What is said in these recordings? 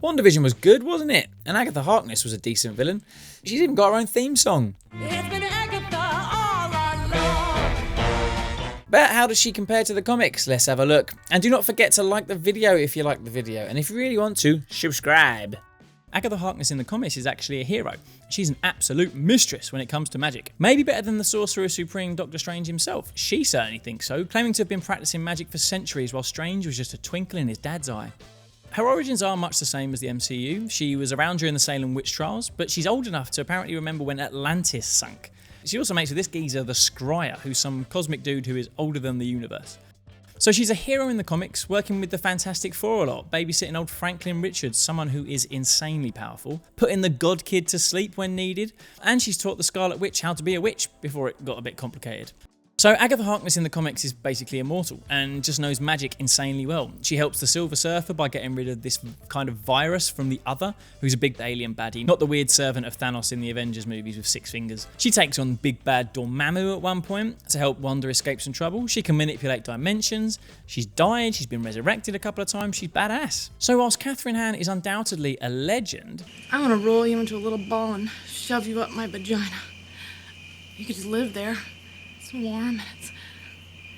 WandaVision was good, wasn't it? And Agatha Harkness was a decent villain. She's even got her own theme song. It's been Agatha all along. But how does she compare to the comics? Let's have a look. And do not forget to like the video if you like the video. And if you really want to, subscribe. Agatha Harkness in the comics is actually a hero. She's an absolute mistress when it comes to magic. Maybe better than the Sorcerer Supreme Doctor Strange himself. She certainly thinks so, claiming to have been practicing magic for centuries while Strange was just a twinkle in his dad's eye. Her origins are much the same as the MCU. She was around during the Salem witch trials, but she's old enough to apparently remember when Atlantis sunk. She also mates with this geezer, the Scryer, who's some cosmic dude who is older than the universe. So she's a hero in the comics, working with the Fantastic Four a lot, babysitting old Franklin Richards, someone who is insanely powerful, putting the God Kid to sleep when needed, and she's taught the Scarlet Witch how to be a witch before it got a bit complicated. So Agatha Harkness in the comics is basically immortal and just knows magic insanely well. She helps the Silver Surfer by getting rid of this kind of virus from the Other, who's a big alien baddie, not the weird servant of Thanos in the Avengers movies with 6 fingers. She takes on big bad Dormammu at one point to help Wanda escape some trouble. She can manipulate dimensions. She's died, she's been resurrected a couple of times, she's badass. So whilst Catherine Hahn is undoubtedly a legend, I want to roll you into a little ball and shove you up my vagina. You could just live there. It's warm and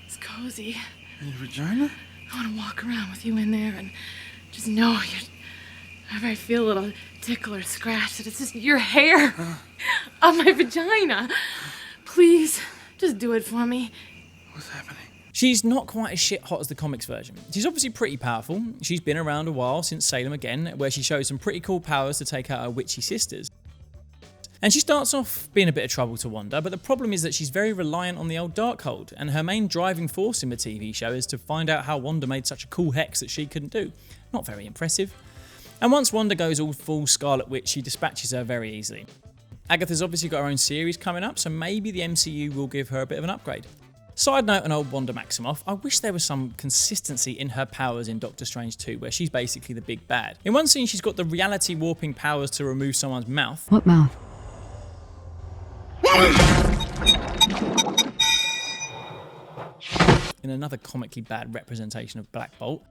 it's cozy. In your vagina? I want to walk around with you in there and just know you're. Whenever I feel a little tickle or scratch, that it's just your hair on my vagina. Please, just do it for me. What's happening? she's not quite as shit hot as the comics version. She's obviously pretty powerful. She's been around a while since Salem Again, where she shows some pretty cool powers to take out her witchy sisters. And she starts off being a bit of trouble to Wanda, but the problem is that she's very reliant on the old Darkhold, and her main driving force in the TV show is to find out how Wanda made such a cool hex that she couldn't do. Not very impressive. And once Wanda goes all full Scarlet Witch, she dispatches her very easily. Agatha's obviously got her own series coming up, so maybe the MCU will give her a bit of an upgrade. Side note on old Wanda Maximoff, I wish there was some consistency in her powers in Doctor Strange 2, where she's basically the big bad. In one scene, she's got the reality warping powers to remove someone's mouth. What mouth? In another comically bad representation of Black Bolt.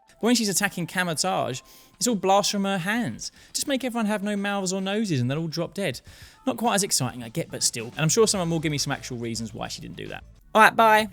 But when she's attacking Camotage, it's all blasts from her hands. Just make everyone have no mouths or noses and they'll all drop dead. Not quite as exciting, I get, but still. And I'm sure someone will give me some actual reasons why she didn't do that. Alright, bye.